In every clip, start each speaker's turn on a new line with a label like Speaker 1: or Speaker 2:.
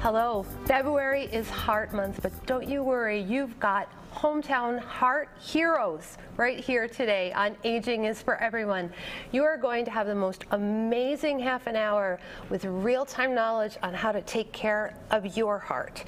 Speaker 1: Hello. February is Heart Month, but don't you worry, you've got hometown heart heroes right here today on Aging is for Everyone. You are going to have the most amazing half an hour with real-time knowledge on how to take care of your heart.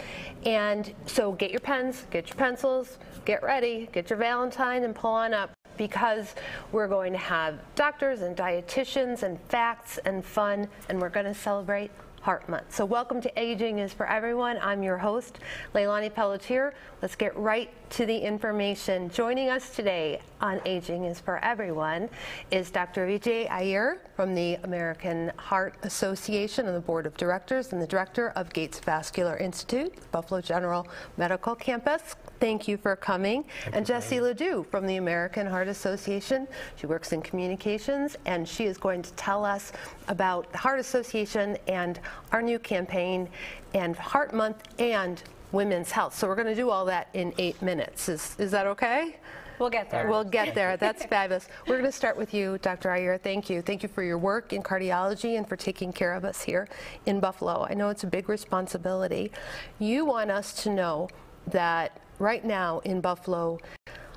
Speaker 1: And so get your pens, get your pencils, get ready, get your Valentine and pull on up, because we're going to have doctors and dietitians and facts and fun, and we're going to celebrate Heart Month. So welcome to Aging is for Everyone. I'm your host, Leilani Pelletier. Let's get right to the information. Joining us today on Aging is for Everyone is Dr. Vijay Iyer from the American Heart Association and the Board of Directors and the Director of Gates Vascular Institute, Buffalo General Medical Campus. Thank you for coming. And Jessie Ladoue from the American Heart Association. She works in communications, and she is going to tell us about the Heart Association and our new campaign and Heart Month and women's health. So we're going to do all that in 8 minutes. Is that okay?
Speaker 2: We'll get there.
Speaker 1: We'll get there. That's fabulous. We're going to start with you, Dr. Iyer. Thank you. Thank you for your work in cardiology and for taking care of us here in Buffalo. I know it's a big responsibility. You want us to know that right now in Buffalo,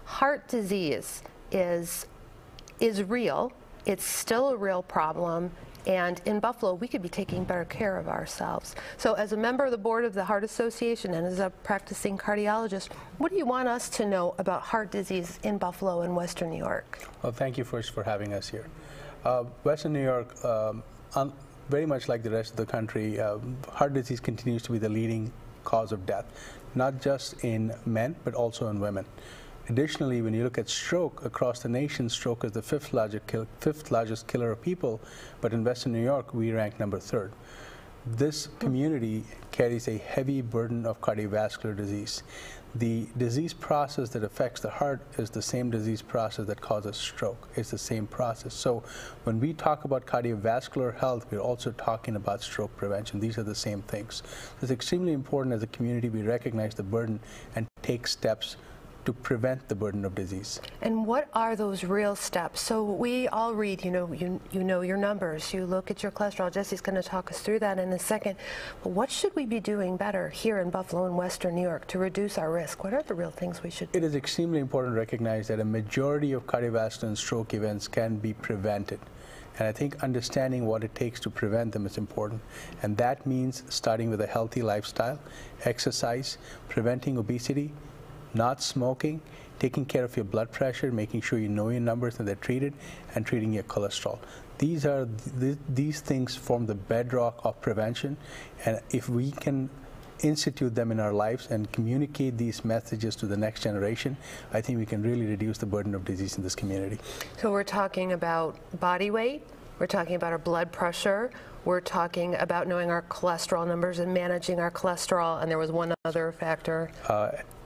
Speaker 1: heart disease is real. It's still a real problem. And in Buffalo, we could be taking better care of ourselves. So as a member of the board of the Heart Association and as a practicing cardiologist, what do you want us to know about heart disease in Buffalo and Western New York?
Speaker 3: Well, thank you first for having us here. Western New York, very much like the rest of the country, heart disease continues to be the leading cause of death, not just in men, but also in women. Additionally, when you look at stroke across the nation, stroke is the fifth largest killer of people, but in Western New York, we rank number 3rd. This community carries a heavy burden of cardiovascular disease. The disease process that affects the heart is the same disease process that causes stroke. It's the same process. So when we talk about cardiovascular health, we're also talking about stroke prevention. These are the same things. It's extremely important as a community we recognize the burden and take steps to prevent the burden of disease.
Speaker 1: And what are those real steps? So we all read, you know your numbers, you look at your cholesterol. Jessie's going to talk us through that in a second. But what should we be doing better here in Buffalo and Western New York to reduce our risk? What are the real things we should do?
Speaker 3: It is extremely important to recognize that a majority of cardiovascular and stroke events can be prevented. And I think understanding what it takes to prevent them is important. And that means starting with a healthy lifestyle, exercise, preventing obesity, not smoking, taking care of your blood pressure, making sure you know your numbers and they're treated, and treating your cholesterol. These things form the bedrock of prevention, and if we can institute them in our lives and communicate these messages to the next generation, I think we can really reduce the burden of disease in this community.
Speaker 1: So we're talking about body weight, we're talking about our blood pressure, we're talking about knowing our cholesterol numbers and managing our cholesterol, and there was one other factor.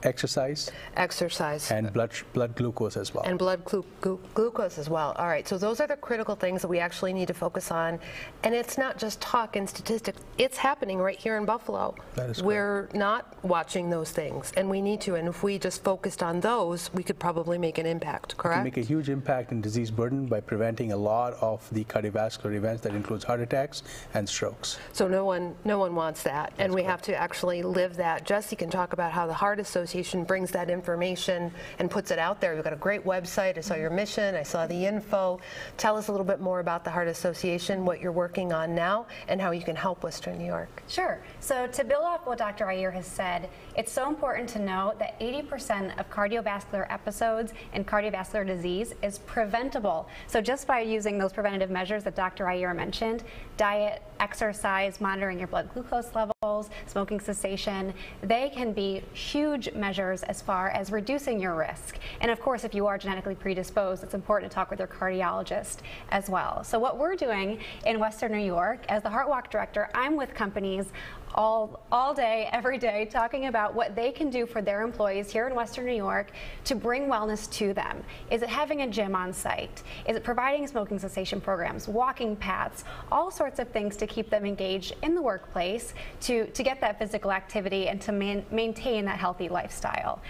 Speaker 3: Exercise.
Speaker 1: Exercise.
Speaker 3: And blood glucose as well.
Speaker 1: And blood glucose as well. All right, so those are the critical things that we actually need to focus on. And it's not just talk and statistics. It's happening right here in Buffalo.
Speaker 3: That is correct.
Speaker 1: We're not watching those things, and we need to. And if we just focused on those, we could probably make an impact, correct?
Speaker 3: We can make a huge impact in disease burden by preventing a lot of the cardiovascular events that includes heart attacks and strokes.
Speaker 1: So no one wants that, and we have to actually live that. Jessie can talk about how the Heart Association brings that information and puts it out there. You've got a great website. I saw your mission. I saw the info. Tell us a little bit more about the Heart Association, what you're working on now, and how you can help Western New York.
Speaker 2: Sure. So to build off what Dr. Iyer has said, it's so important to know that 80% of cardiovascular episodes and cardiovascular disease is preventable. So just by using those preventative measures that Dr. Iyer mentioned, diet, exercise, monitoring your blood glucose levels, smoking cessation, they can be huge measures as far as reducing your risk. And of course, if you are genetically predisposed, it's important to talk with your cardiologist as well. So what we're doing in Western New York, as the Heart Walk director, I'm with companies all day, every day, talking about what they can do for their employees here in Western New York to bring wellness to them. Is it having a gym on site? Is it providing smoking cessation programs, walking paths, all sorts of things to keep them engaged in the workplace to get that physical activity and to maintain that healthy lifestyle.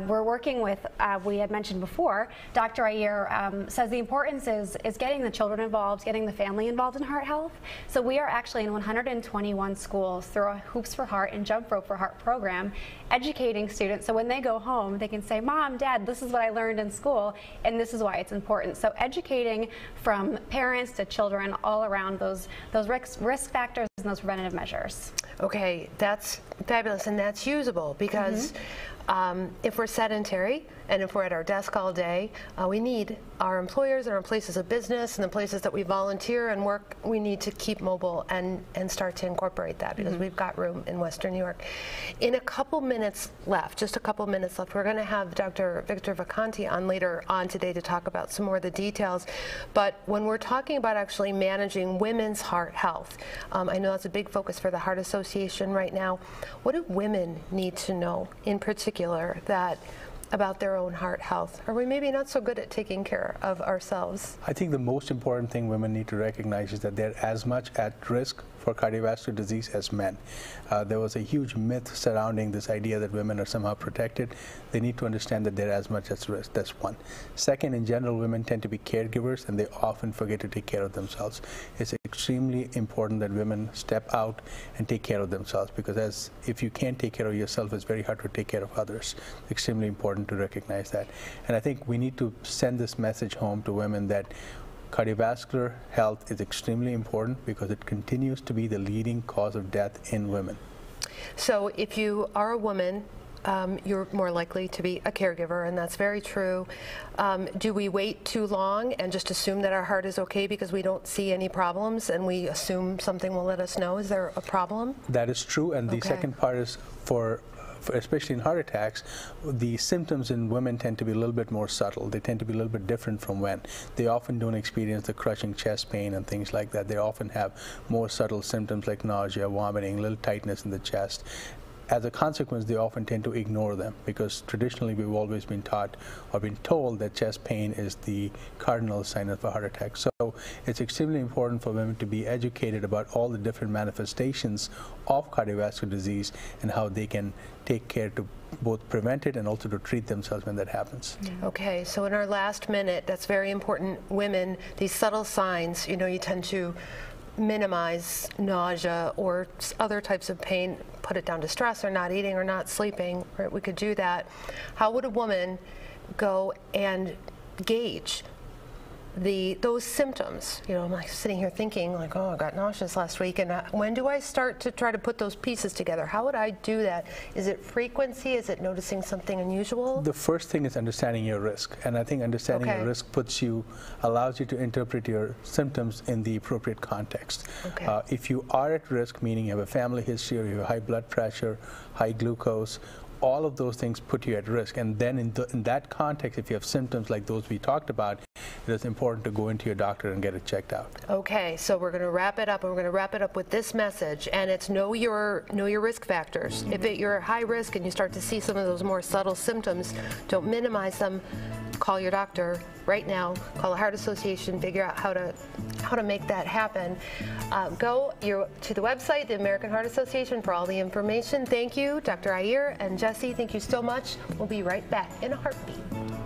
Speaker 2: We're working with, we had mentioned before, Dr. Iyer says the importance is getting the children involved, getting the family involved in heart health. So we are actually in 121 schools throughout through a Hoops for Heart and Jump Rope for Heart program, educating students so when they go home they can say, Mom, Dad, this is what I learned in school and this is why it's important. So educating from parents to children all around those risk factors and those preventative measures.
Speaker 1: Okay, that's fabulous, and that's usable because if we're sedentary and if we're at our desk all day, we need our employers and our places of business and the places that we volunteer and work, we need to keep mobile and start to incorporate that because we've got room in Western New York. In a couple minutes left, just a couple minutes left, we're going to have Dr. Victor Vacanti on later on today to talk about some more of the details. But when we're talking about actually managing women's heart health, I know that's a big focus for the Heart Association right now. What do women need to know in particular about their own heart health? Are we maybe not so good at taking care of ourselves?
Speaker 3: I think the most important thing women need to recognize is that they're as much at risk for cardiovascular disease as men. There was a huge myth surrounding this idea that women are somehow protected. They need to understand that they're as much at risk. That's one. Second, in general, women tend to be caregivers and they often forget to take care of themselves. It's extremely important that women step out and take care of themselves because if you can't take care of yourself, it's very hard to take care of others. It's extremely important to recognize that. And I think we need to send this message home to women that cardiovascular health is extremely important because it continues to be the leading cause of death in women.
Speaker 1: So if you are a woman, you're more likely to be a caregiver, and that's very true. Do we wait too long and just assume that our heart is okay because we don't see any problems and we assume something will let us know? Is there a problem?
Speaker 3: That is true, and the second part is especially in heart attacks, the symptoms in women tend to be a little bit more subtle. They tend to be a little bit different from men. They often don't experience the crushing chest pain and things like that. They often have more subtle symptoms like nausea, vomiting, a little tightness in the chest. As a consequence, they often tend to ignore them because traditionally we've always been taught or been told that chest pain is the cardinal sign of a heart attack. So it's extremely important for women to be educated about all the different manifestations of cardiovascular disease and how they can take care to both prevent it and also to treat themselves when that happens.
Speaker 1: Okay, so in our last minute, that's very important. Women, these subtle signs, you tend to minimize nausea or other types of pain, put it down to stress or not eating or not sleeping, right? We could do that. How would a woman go and gauge those symptoms? I'm like sitting here thinking like, oh, I got nauseous last week, and when do I start to try to put those pieces together? How would I do that? Is it frequency? Is it noticing something unusual?
Speaker 3: The first thing is understanding your risk, and I think understanding your risk allows you to interpret your symptoms in the appropriate context. If you are at risk, meaning you have a family history or you have high blood pressure, high glucose, all of those things put you at risk. And then in that context, if you have symptoms like those we talked about, it is important to go into your doctor and get it checked out. Okay, so we're going to wrap it up, and we're going to wrap it up with this message, and it's know your risk factors. If you're at high risk and you start to see some of those more subtle symptoms, don't minimize them. Call your doctor right now. Call the Heart Association. Figure out how to make that happen. Go to the website, the American Heart Association, for all the information. Thank you, Dr. Iyer and Jesse. Thank you so much. We'll be right back in a heartbeat.